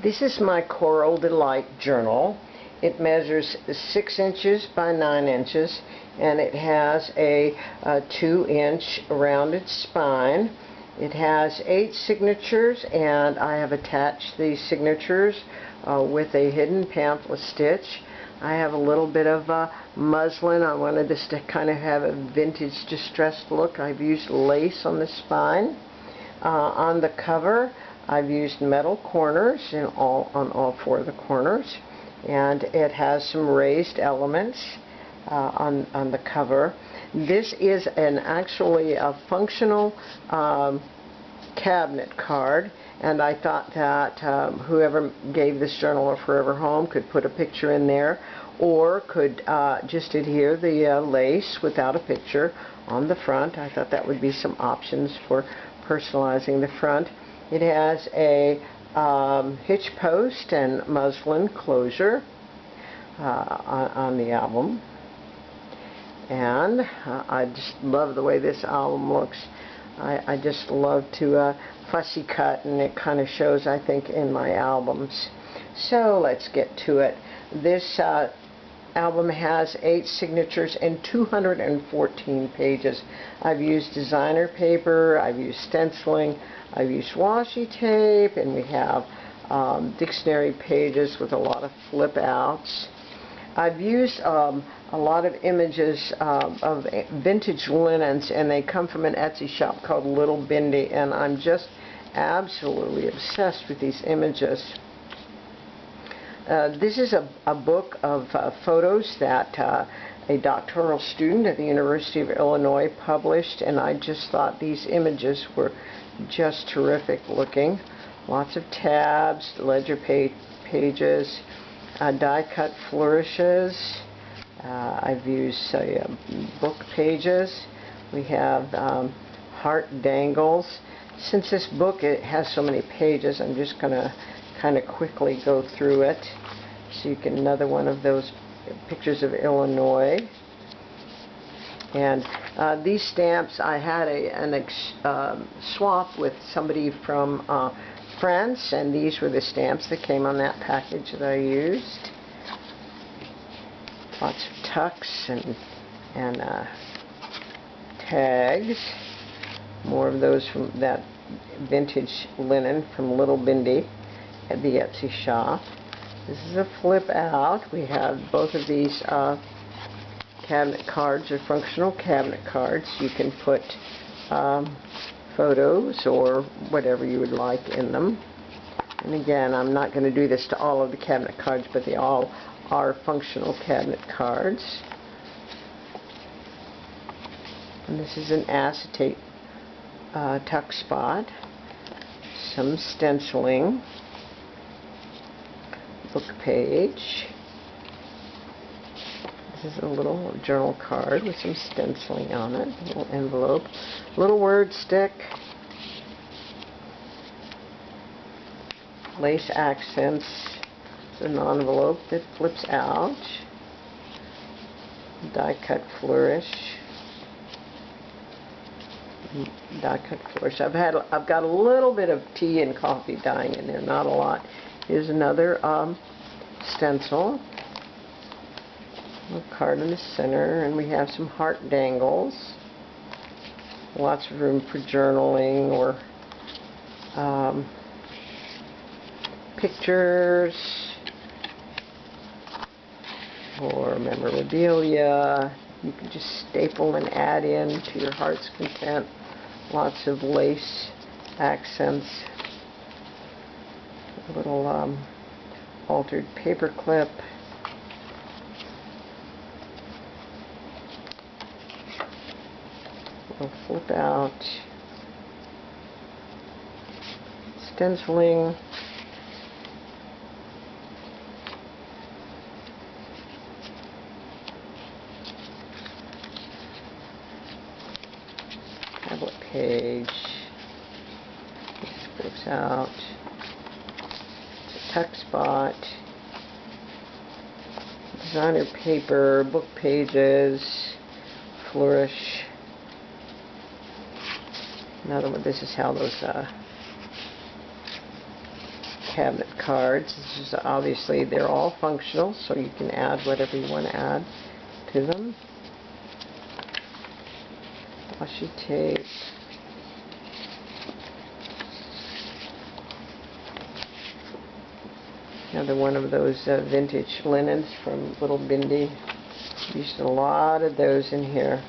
This is my Coral Delight journal. It measures 6 inches by 9 inches and it has a 2-inch rounded spine. It has 8 signatures and I have attached these signatures with a hidden pamphlet stitch. I have a little bit of muslin. I wanted this to kind of have a vintage distressed look. I've used lace on the spine. On the cover I've used metal corners on all 4 of the corners, and it has some raised elements on the cover. This is actually a functional cabinet card, and I thought that whoever gave this journal a forever home could put a picture in there, or could just adhere the lace without a picture on the front. I thought that would be some options for personalizing the front. It has a hitch post and muslin closure on the album, and I just love the way this album looks. I just love to fussy cut, and it kind of shows, I think, in my albums. So let's get to it. This album has 8 signatures and 214 pages. I've used designer paper, I've used stenciling, I've used washi tape, and we have dictionary pages with a lot of flip outs. I've used a lot of images of vintage linens, and they come from an Etsy shop called Little Bindi, and I'm just absolutely obsessed with these images. This is a book of photos that a doctoral student at the University of Illinois published, and I just thought these images were just terrific looking. Lots of tabs, ledger pages, die cut flourishes. I've used book pages. We have heart dangles. Since this book has so many pages, I'm just going to kind of quickly go through it. So you get another one of those pictures of Illinois. And these stamps, I had a swap with somebody from France, and these were the stamps that came on that package that I used. Lots of tucks and tags. More of those from that vintage linen from Little Bindi at the Etsy shop. This is a flip out. We have both of these cabinet cards, or functional cabinet cards. You can put photos or whatever you would like in them. And again, I'm not going to do this to all of the cabinet cards, but they all are functional cabinet cards. And this is an acetate tuck spot, some stenciling, book page. This is a little journal card with some stenciling on it, a little envelope, little word stick, lace accents. It's an envelope that flips out, die cut flourish. Die cut flourish. I've got a little bit of tea and coffee dyeing in there, not a lot. Here's another stencil. A card in the center, and we have some heart dangles. Lots of room for journaling or pictures or memorabilia. You can just staple and add in to your heart's content. Lots of lace accents. A little altered paper clip. Little flip out. Stenciling. Tablet page. This flips out. It's a tuck spot. Designer paper, book pages, flourish. Another one. This is how those cabinet cards. This is obviously, they're all functional, so you can add whatever you want to add to them. Washi tape. Another one of those vintage linens from Little Bindi. Used a lot of those in here.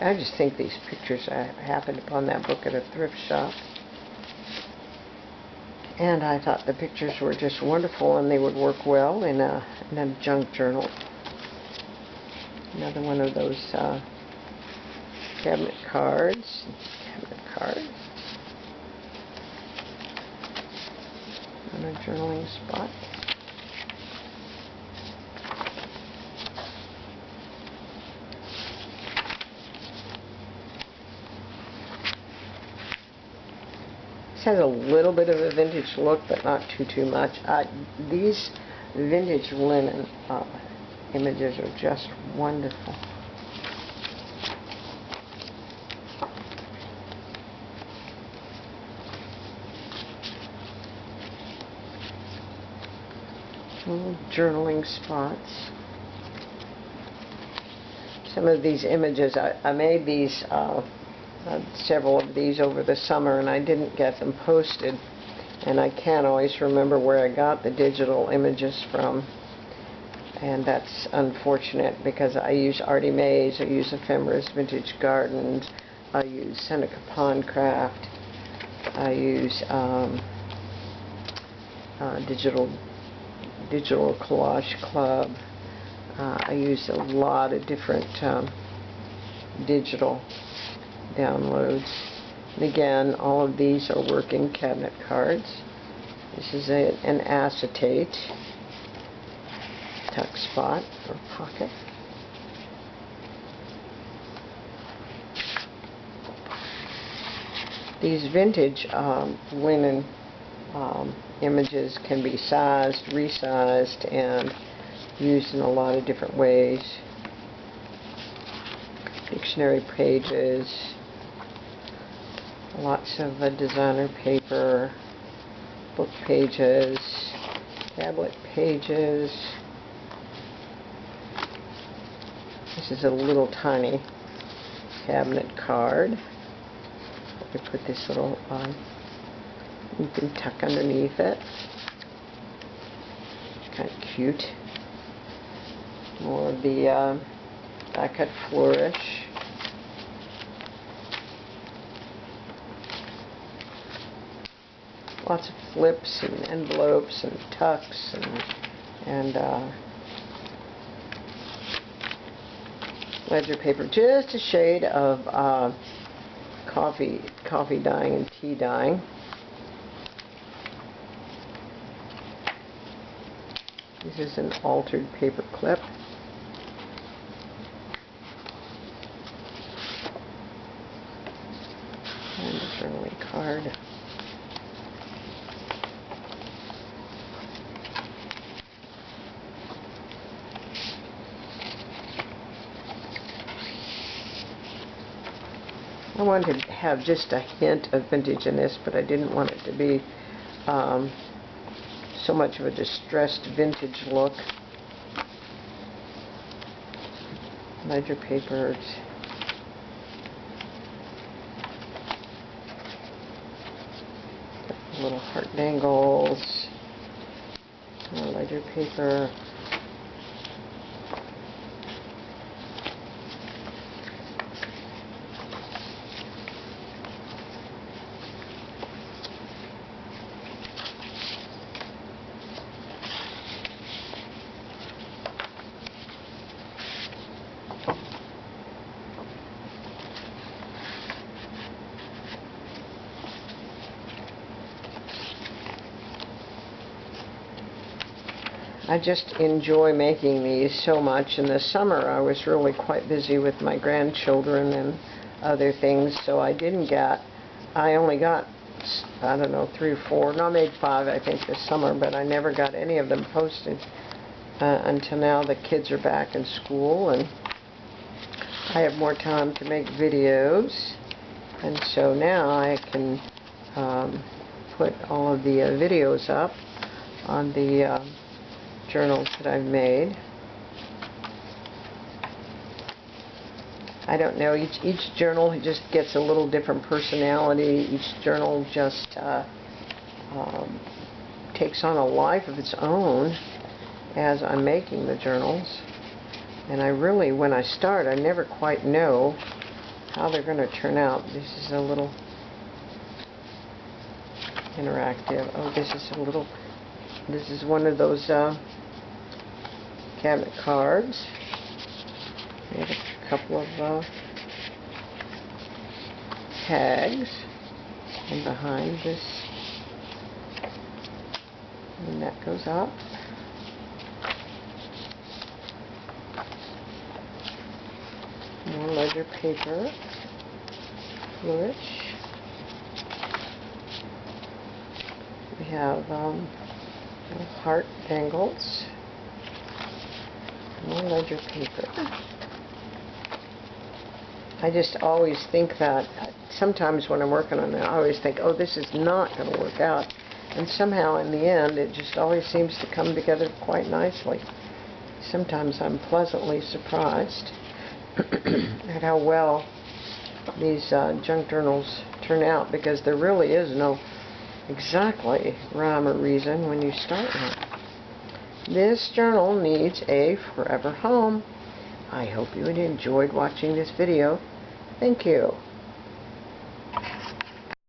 I just think these pictures, I happened upon that book at a thrift shop, and I thought the pictures were just wonderful and they would work well in a junk journal. Another one of those cabinet cards. On a journaling spot. Has a little bit of a vintage look, but not too much. These vintage linen images are just wonderful. Little journaling spots. Some of these images, I made these several of these over the summer, and I didn't get them posted, and I can't always remember where I got the digital images from, and that's unfortunate because I use Artie Mays, I use Ephemera's Vintage Gardens, I use Seneca Pond Craft, I use Digital Collage Club. I use a lot of different digital downloads. And again, all of these are working cabinet cards. This is an acetate tuck spot or pocket. These vintage linen images can be sized, resized, and used in a lot of different ways. Dictionary pages, lots of designer paper, book pages, tablet pages. This is a little tiny cabinet card. I put this little you can tuck underneath it. Kind of cute. More of the die cut flourish. Lots of flips and envelopes and tucks and ledger paper. Just a shade of coffee dyeing and tea dyeing. This is an altered paper clip. And a journaling card. I wanted to have just a hint of vintage in this, but I didn't want it to be so much of a distressed vintage look. Ledger papers. Little heart dangles. Ledger paper. I just enjoy making these so much. In the summer I was really quite busy with my grandchildren and other things, so I only got I don't know, 3 or 4. No, I made 5, I think, this summer, but I never got any of them posted until now. The kids are back in school, and I have more time to make videos. And so now I can put all of the videos up on the journals that I've made. I don't know, each journal just gets a little different personality. Each journal just takes on a life of its own as I'm making the journals. And I really, when I start, I never quite know how they're going to turn out. This is a little interactive. Oh, this is one of those cabinet cards. We have a couple of tags, and behind this, and that goes up. More ledger paper, bluish. We have little heart dangles, more ledger paper. I just always think that, sometimes when I'm working on it, I always think, oh, this is not going to work out. And somehow in the end, it just always seems to come together quite nicely. Sometimes I'm pleasantly surprised at how well these junk journals turn out, because there really is no exactly rhyme or reason when you start one. This journal needs a forever home. I hope you enjoyed watching this video. Thank you.